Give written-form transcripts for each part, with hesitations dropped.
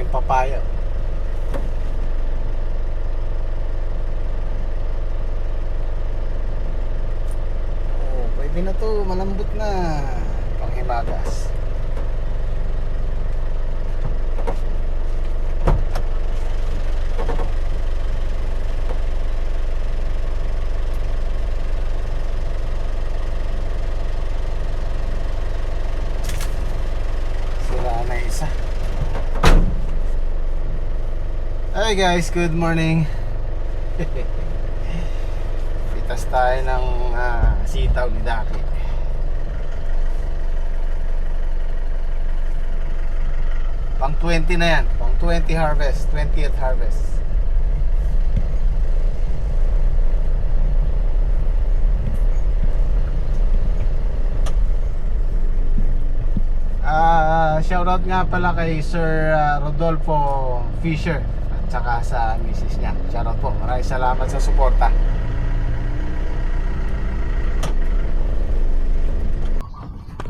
daming papaya. Oh, pwede na to, malambot na. Panghimagas. Hi guys, good morning. Pitas tayo ng sitaw ni Daki. Pang 20 na yan, pang 20 harvest, 20th harvest. Shoutout nga pala kay Sir Rodolfo Fisher at saka sa misis niya. Shoutout po, maraming salamat sa suporta.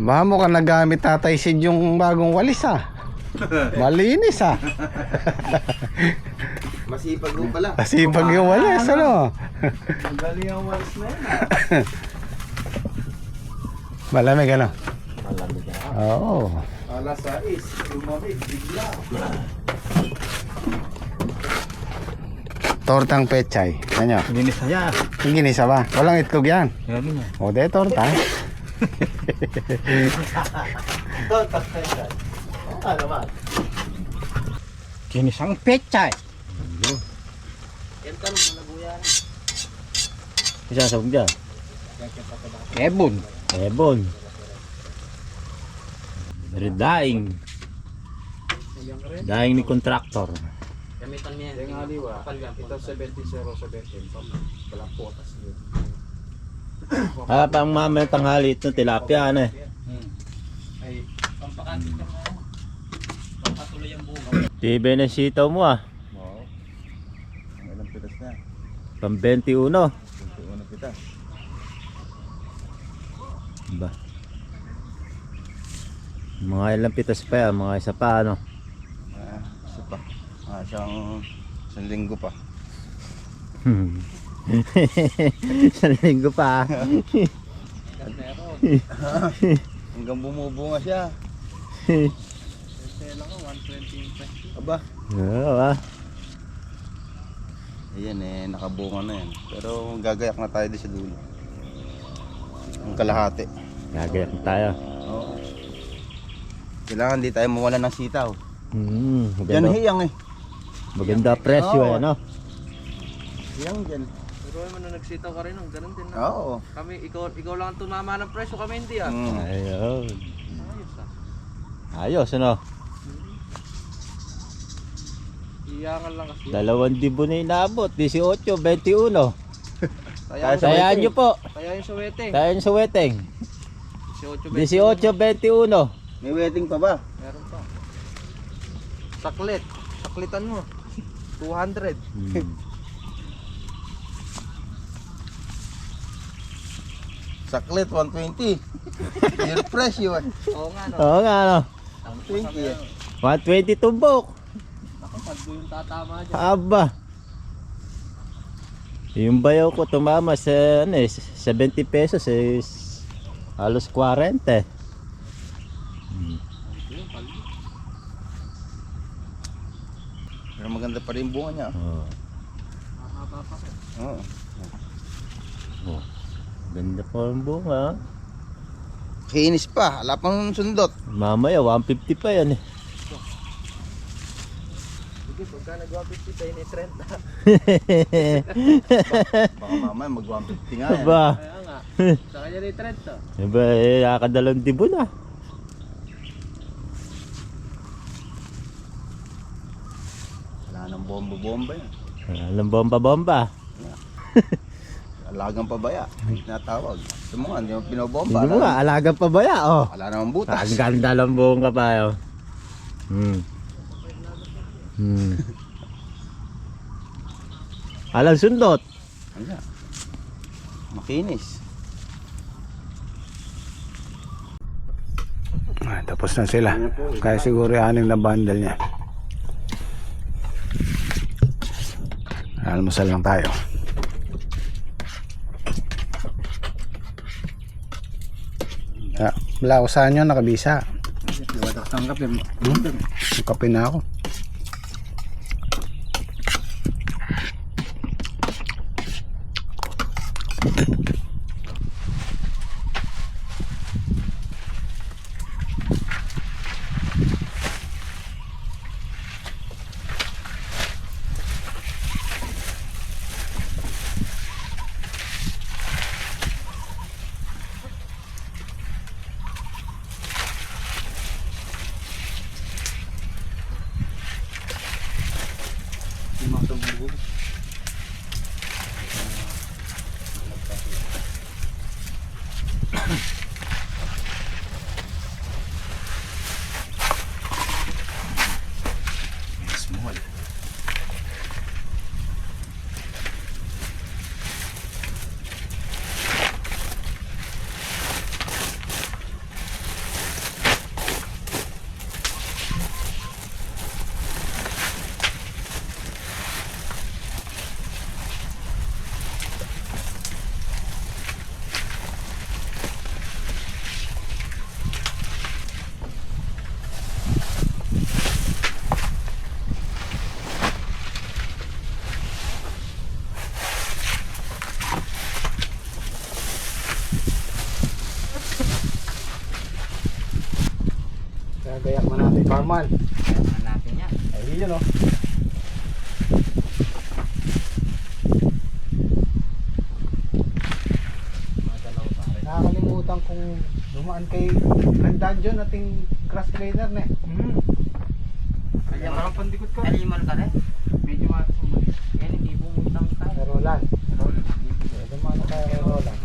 Baka mo ka nagamit Tatay Sid yung bagong walis malinis Masipag mo pala. Masipag yung walis, ano? Ang galing ang walis na yan. Malamig, ano? Malamig na. Oo. Alas 6, lumamig, bigla. Tortang pechay. Ano? Ginis na yan. Yung ginisa ba? Walang itlog yan. Gagin yan. O, de torta. Torta pechay. Ano ba? Ginisang pechay. Yan ka nung malaguyan. Isasabog dyan. Ebon. Ebon. Daing. Daing ni kontraktor. Gamitan niya yan. Yung aliwa. Ito 70-0-17. Walang potas yun. Pang mamaya tanghali ito, tilapia ano eh. Ay, pampakasip ka mo. Pampatuloy ang bunga. Tibay ng sitaw mo Oo. Ilang pitas na? Pang 21. 21 pitas. Ba. Mga ilang pitas pa yan, mga isa pa ano. Isa pa. Isang linggo pa. Isang linggo pa. Hanggang bumubunga siya. Lang ko 120. Aba. Oo Ayan nakabunga na yan. Pero gagayak na tayo din sa dulo. Ang kalahati. Gagayak tayo. Oo. Kailangan di tayo mawala ng sitaw. Yan Maganda, hiyang maganda presyo Oo. ano. Hiyang dyan. Pero ay man nagsitaw ka rin, ganun din na. Oo. Kami, ikaw lang ang tumama ng presyo, kami hindi Mm. Ayun. Ayos Ayos ano. Iyangan lang kasi. 2,000 na inabot. 18, 21. Kaya Sayaan nyo po. Kaya yung suwete. Sayaan sa weteng. 18, 18, 21. May waiting pa ba? Meron pa. Saklit. Saklitan mo. 200. Saklit 120. Your presyo Oo nga no. Oo nga ano. 20 120 tumbok. Ako, pag yung tatama dyan. Aba. Yung bayaw ko tumama sa 70 pesos halos 40. Pero maganda pa rin bunga niya. Oh. Mahaba pa ko. Oo. Oh. Ganda po ang bunga. Kinis pa. Wala pang sundot. Mamaya 150 pa yan eh. Sige, pagka nag-150 tayo ni 30. Baka mamaya mag 150 nga yan. Aba. Kaya nga. Sa kanya ni 30. Aba nakadalang dibo na. Wala nang bomba-bomba yan. Alam bomba-bomba. Alagang pabaya. Natawag. Ito mo nga, hindi mo pinobomba. Hindi mo nga, alagang pabaya oh. Wala namang butas. Ang ganda lang buong kapayo. Alang sundot. Ano? Makinis. Tapos na sila. Kaya siguro 6 na bundle niya. Almusal lang tayo. Wala ko saan yun, nakabisa. Wadak ang kape. Kape na ako. Gayak mo natin, Farman. Kaya natin yan. Ay, yun o. Madalaw pa rin. Nakakalimutan kung dumaan kay Dungeon ating grass cleaner na Kaya parang pandikot ka. Aliman ka rin. Medyo matusumay. Yan, hindi bumutang ka. Roland. Dumaan na tayo kay Roland.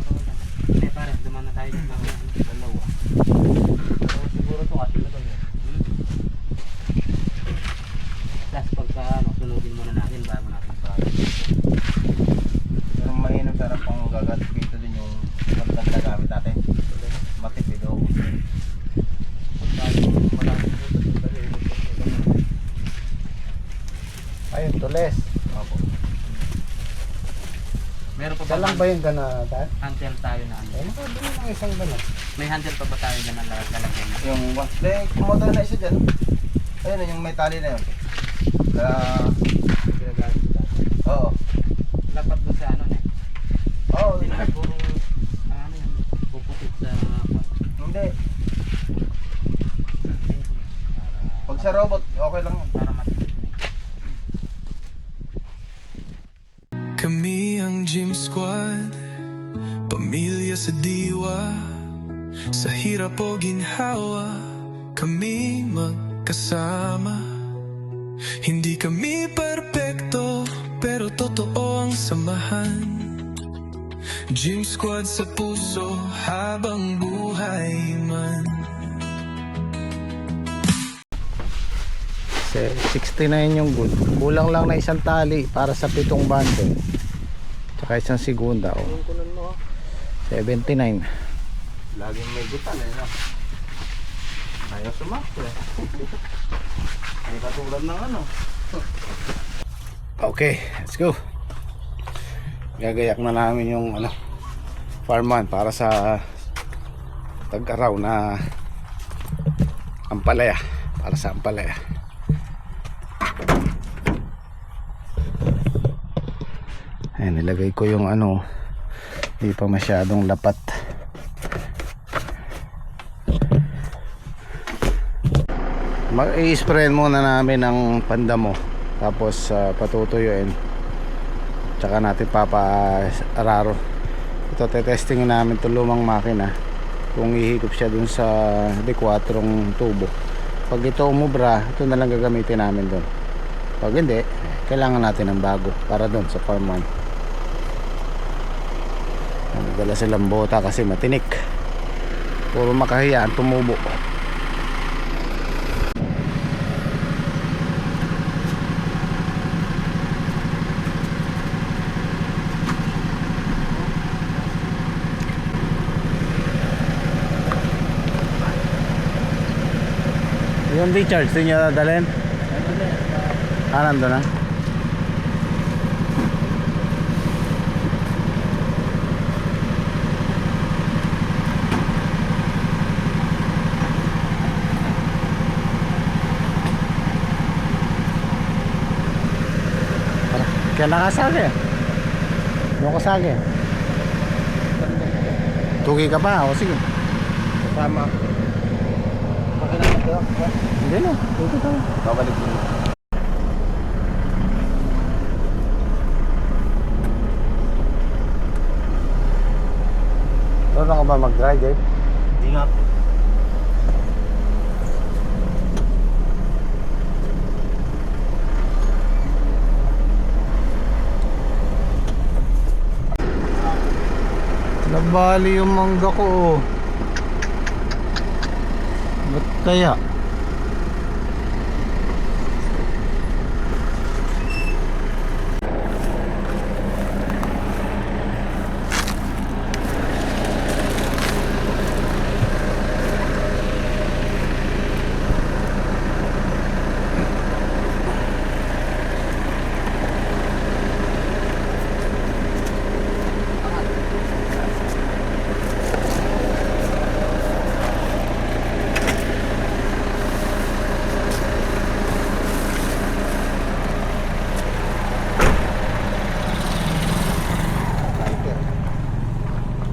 Hindi pare, duman na tayo ng dalawa. Pero siguro to kasi ito yun. Plus pagka sunugin muna natin bago natin pa. Pero mainam sana pang gagamit dito din yung magandang na gamit natin. Matipid o. Ayun, tules. Opo. Meron pa Isa lang ba yung gana, Tan? handle tayo na ano? Ay, nakabili ng isang gana. May handle pa ba tayo dyan na lalagyan na? Yung kumotor na isa dyan. Ayun yung may tali na yun. Kaya, Ginagamit natin. oo. Dapat doon sa ano niya. Oo, Hindi na puro ano yan, pupukit sa hindi. Pag sa robot, okay lang yun. para matipid. Kami ang Gym Squad, pamilya sa diwa, sa hirap o ginhawa, kami magkasama. Hindi kami perpekto, pero totoo ang samahan. Gym Squad sa puso, habang buhay man. 69 yung good. Kulang lang na isang tali para sa 7 bundle. Tsaka isang segunda. Oh. Yung kunan mo, 79. Laging may gutan eh, no? Ayaw sumakto eh. Ay katulad ng ano. Okay, let's go. Gagayak na namin yung ano, Farman para sa tag-araw na ampalaya. Para sa ampalaya. Ayan, nilagay ko yung ano, hindi pa masyadong lapat. I-spray muna namin ang pandamo, tapos patutuyuin, tsaka natin papa-araro. Ito tetesting namin itong lumang makina kung ihigop siya dun sa D4 tubo. Pag ito umubra, ito na lang gagamitin namin dun. Pag hindi, kailangan natin ng bago para dun sa Farman. Nagdala silang bota kasi matinik, puro makahiyaan tumubo. Yung recharge din nyo dalhin? Nandun na. Diyan nakasage. Doon ka sage. Tugi ka pa, o sige. Kasama. Pakilala ko. Hindi na, tugi ka. Babalik mo. Doon ka ba mag-dry, Dave? Hindi nga. Nabali yung mangga ko, oh. Ba't kaya?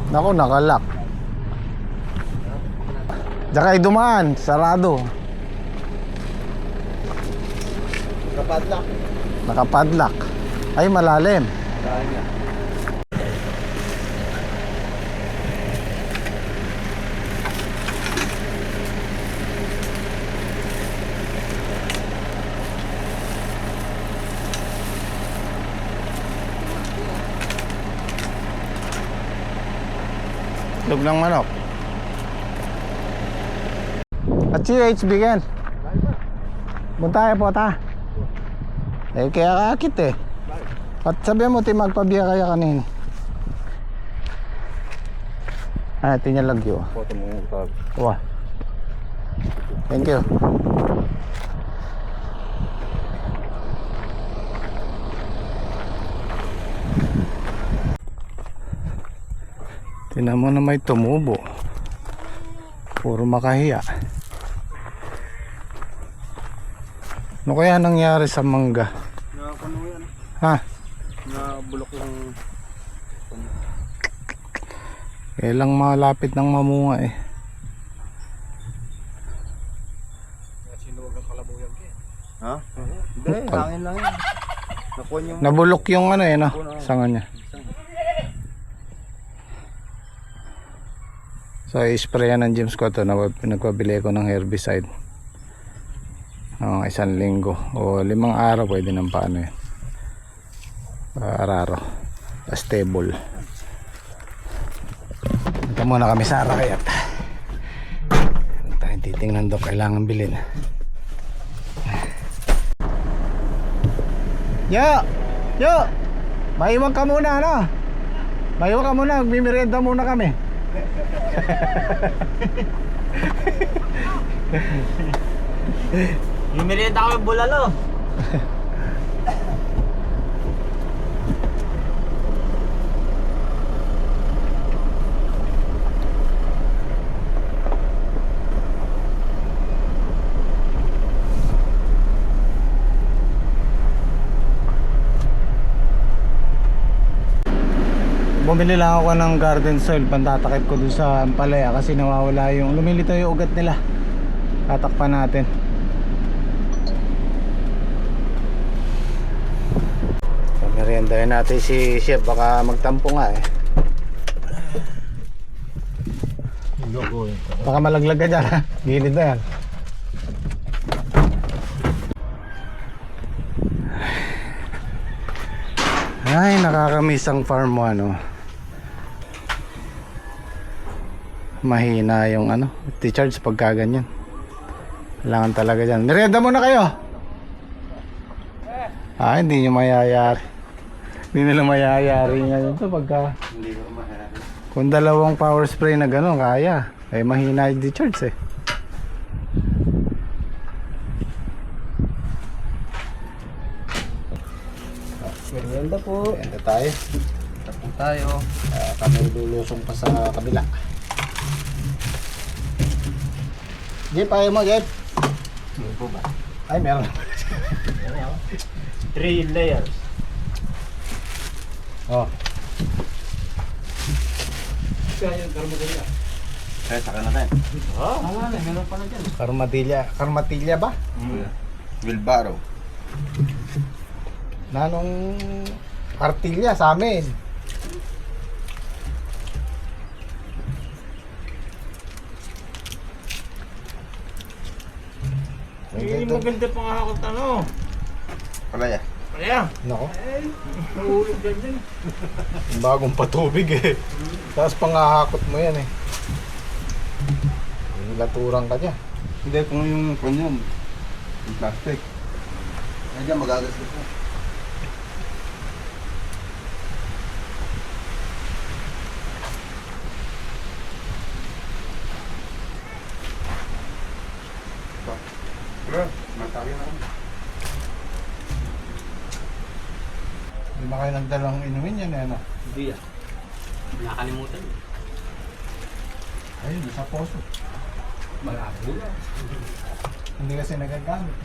Naku, nakalak. Diyan kayo dumaan, sarado. Kapadlak. Nakapadlock. Ay, malalim. Dahil nga. Log ng manok. At si HB Ken. Bunta po ta. Eh kaya kakit eh. At sabihan mo ti magpabiya kaya kanin. Ah, tinyalagyo. Foto mo yung tag. Wah. Thank you. Tingnan mo na may tumubo. Puro makahiya. Ano kaya nangyari sa mangga? Nakakano yan. Ha? Nabulok yung... Kailang malapit ng mamunga eh. Sinuwag ang kalabuyan ka. Ha? Hindi, hangin lang yan. Nakuha yung... Nabulok yung ano eh no? Sanga niya. So i-sprayan ng James ko ito. Nagpabili ko ng herbicide. Isang linggo o 5 araw pwede ng paano yan. Araro. Stable. Ito muna kami sa Arayat. Tayo titingnan doon kailangan bilhin. Yo! Yo! Maiwag ka muna ano? Maiwag ka muna, magmimerienda muna kami. Yung merienda kami bulalo. Bumili lang ako ng garden soil, pantatakip ko dun sa ampalaya kasi nawawala yung, lumilito yung ugat nila. Tatakpan natin. So, meriendahin natin si Chef, baka magtampo nga eh. Baka malaglag ka dyan ha, gilid na yan. Ay, nakakamiss ang farm mo ano. Mahina yung ano, T-charge pagka ganyan. Kailangan talaga dyan. Merienda muna kayo. Hindi nyo mayayari. Hindi nila mayayari ngayon ito pagka. Hindi ko mahirap. Kung 2 power spray na gano'n, kaya. Eh mahina yung T-charge eh. Merienda po. Merienda tayo. Tapos tayo. Kami lulusong pa sa kabila. Jeep, ayaw mo, Jeep? Hindi po ba? Ay, meron. 3 layers. Oh. Kaya saka na tayo. Wala na, meron pala dyan. Karmatilla ba? Wilbaro. Nanong artilya sa amin. Hindi maganda pang hakot ano. Palaya. Kaya, Nako, mahulog dyan dyan. bagong patubig eh. Tapos pangahakot mo yan eh. Laturan ka dyan. Hindi, kung yung kanyan. Yung plastic. Ay dyan, magagastos mo. Bro, mataki na kami. Hindi ba kayo nagdalang inumin yan eh, ano? Hindi ah. Nakalimutan. Ayun, sa poso. Malabo na. Hindi kasi nagagamit.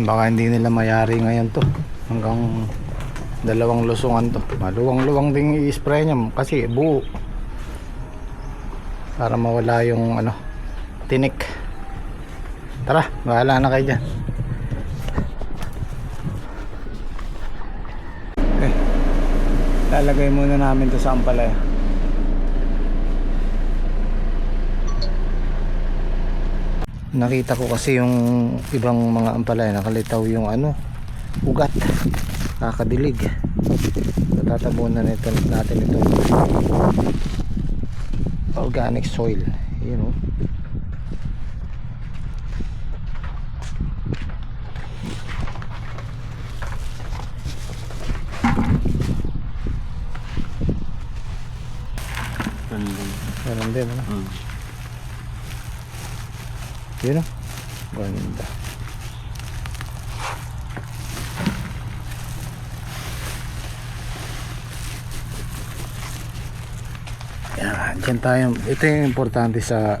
Baka hindi nila mayari ngayon to. Hanggang 2 lusungan to. Maluwang-luwang din i-spray niya kasi buo. Para mawala yung ano, tinik. Tara, bahala na kayo dyan. Okay. Lalagay muna namin to sa ampalaya. Nakita ko kasi yung ibang mga ampalaya nakalitaw yung ano, ugat, kakadilig. Tatabunan natin ito organic soil, you know. Ganun din, ano? Yun o. Ganda. Yan, dyan tayo. Ito yung importante sa,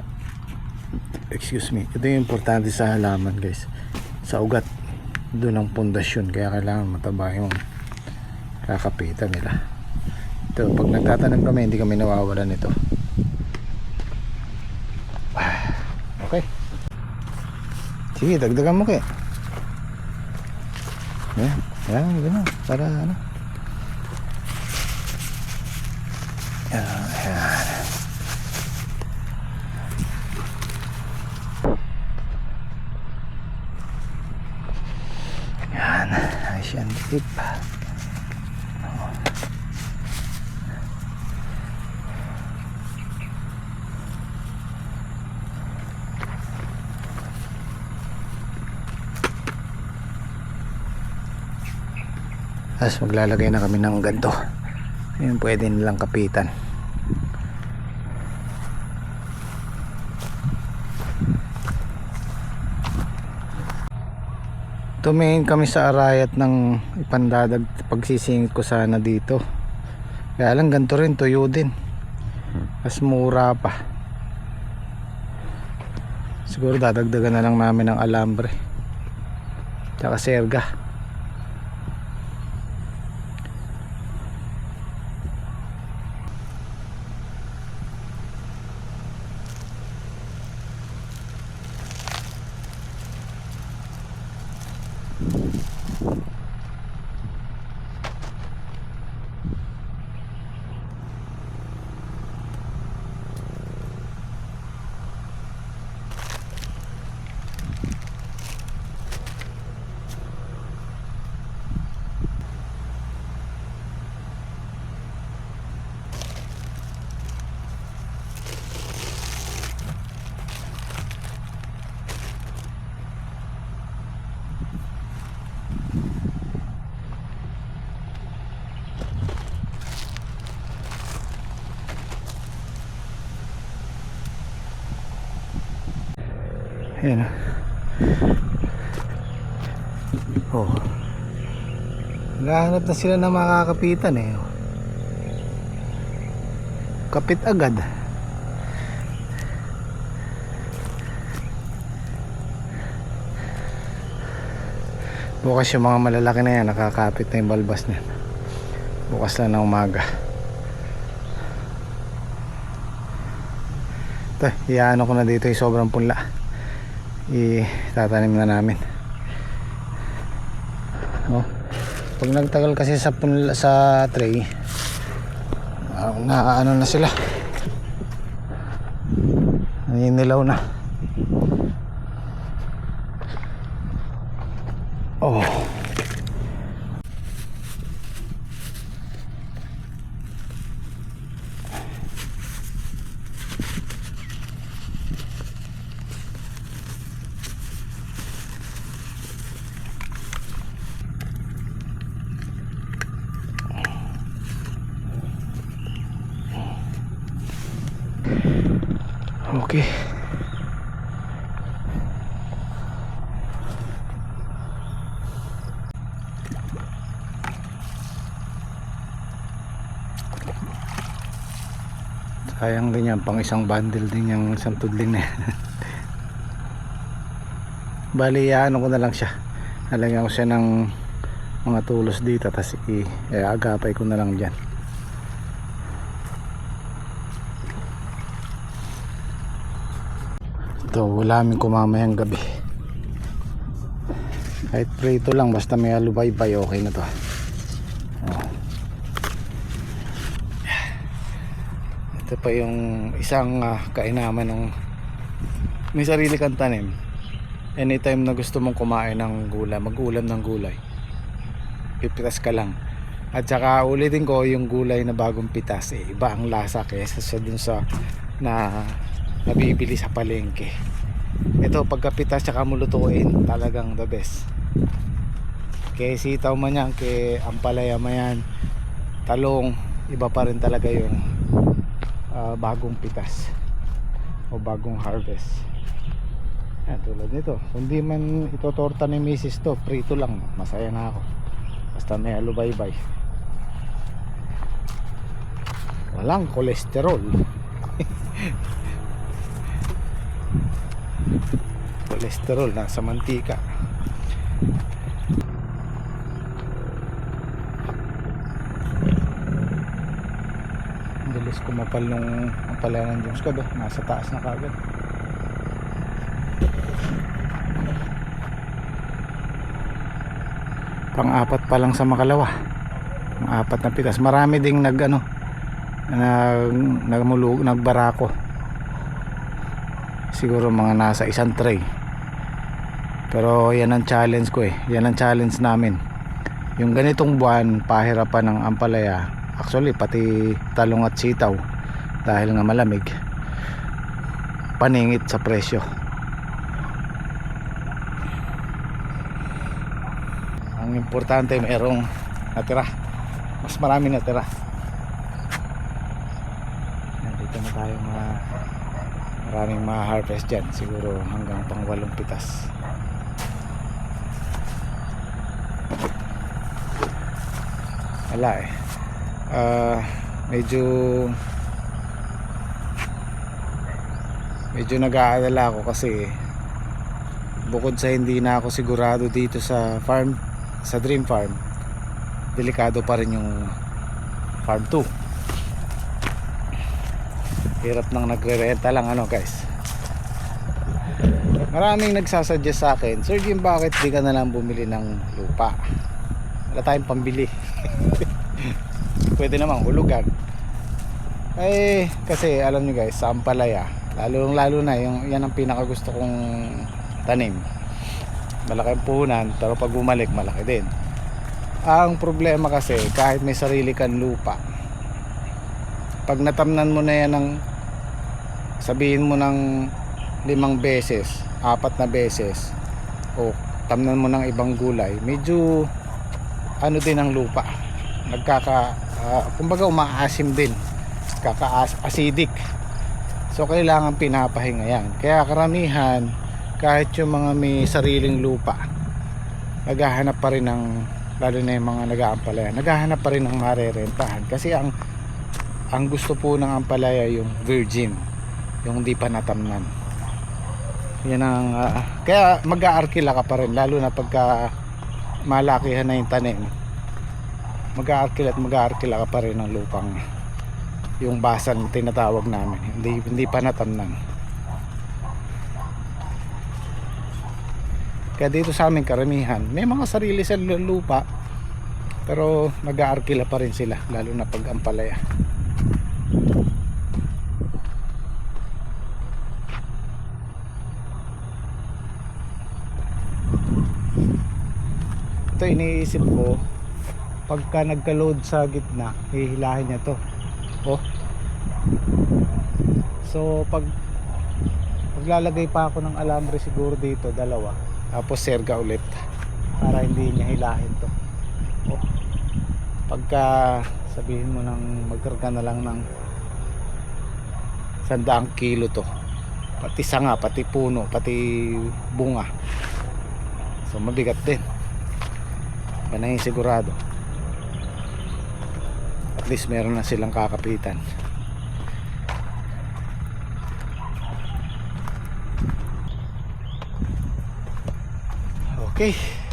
excuse me, ito yung importante sa halaman, guys. Sa ugat. Doon ang pundasyon. Kaya kailangan mataba yung kakapitan nila. Ito, pag nagtatanim kami, hindi kami nawawalan nito. Okay. Sige, dagdagan mo kaya. Yan, yan, gano'n. Para ano. Yan, yan. Yan, Asian tip. Tapos maglalagay na kami ng ganito. Yun, pwede nilang kapitan. Tumingin kami sa arayat ng ipandadag pagsisingit ko sana dito. Kaya lang ganito rin, tuyo din. Mas mura pa. Siguro dadagdagan na lang namin ng alambre tsaka serga. Ayan o. Oh. Naghahanap na sila ng makakapitan eh. Kapit agad. Bukas yung mga malalaki na yan, nakakapit na yung balbas na yan. Bukas lang na umaga. Ito, iyaano ko na dito yung sobrang punla. Itatanim na namin. Oh. Pag nagtagal kasi sa punla, sa tray, ano na sila. Naninilaw na. Oh. Okay. Sayang din yan, pang isang bundle din yung isang tudling na yan. Bali, ano ko na lang siya, nalagyan ko siya ng mga tulos dito, tapos agapay ko na lang dyan. Ito, ulamin ko mamayang gabi. Kahit prito lang, basta may alubaybay, okay na to. Ito pa yung isang kainaman ng may sarili kang tanim. Anytime na gusto mong kumain ng gulay, mag-ulam ng gulay, pipitas ka lang. At saka ulitin ko, yung gulay na bagong pitas, iba ang lasa kaysa sa dun sa na nabibili sa palengke. Ito, pagkapitas tsaka mulutuin, talagang the best. Kaya sitaw man yan, kaya ampalaya man yan, talong, iba pa rin talaga yung bagong pitas o bagong harvest. Yan, tulad nito, kung di man itotorta ni misis to, prito lang, masaya na ako. Basta may alubaybay, walang kolesterol. Kolesterol nasa mantika. Bilis kumapal nung pala ng James Cobb, nasa taas na kagad. Pang-apat pa lang sa Makalawa, pang-apat na pitas. Marami ding nagbarako. Siguro mga nasa isang tray. Pero yan ang challenge ko eh. Yan ang challenge namin. Yung ganitong buwan, pahirapan ng ampalaya. Actually, pati talong at sitaw, dahil nga malamig, paningit sa presyo. Ang importante, mayroong natira. Mas marami natira. Nandito na tayo maraming ma-harvest dyan. Siguro hanggang pang 8 pitas. Wala eh. Medyo nag-aalala ako kasi bukod sa hindi na ako sigurado dito sa farm, sa Dream Farm, delikado pa rin yung Farm 2. Hirap nang nagre-renta lang guys. Maraming nagsasuggest sa akin, Sir Jim, bakit di ka na lang bumili ng lupa? Wala tayong pambili. Pwede namang hulugan. Kasi alam nyo guys, sa ampalaya, lalo na yan ang pinakagusto kong tanim. Malaki ang puhunan, pero pag bumalik malaki din. Ang problema kasi, kahit may sarili kang lupa, pag natamnan mo na yan ng, sabihin mo ng 5 beses, 4 na beses, o tamnan mo ng ibang gulay, medyo din ang lupa, kumbaga umaasim din, acidic. So kailangan pinapahinga yan. Kaya karamihan, kahit yung mga may sariling lupa, naghahanap pa rin ng lalo na yung mga nag-aampalaya, naghahanap pa rin ng marerentahan kasi ang gusto po ng ampalaya yung virgin, yung di pa natamnan. Yan ang kaya mag-aarkila ka pa rin, lalo na pagka malakihan na yung tanim, mag-aarkila ka pa rin ng lupang yung basan tinatawag namin, hindi pa natamnan. Kaya dito sa amin karamihan may mga sarili sa lupa, pero nag-aarkila pa rin sila, lalo na pag ampalaya. Ito iniisip ko, pagka nagka-load sa gitna, hihilahin niya to. Oh. So paglalagay pa ako ng alambre siguro dito, dalawa. Tapos serga ulit para hindi niya hilahin to. Oh. Pagka sabihin mo nang magkarga na lang ng 100 kilo to, pati sanga, pati puno, pati bunga, so mabigat din. Panahin sigurado, at least meron na silang kakapitan. Okay.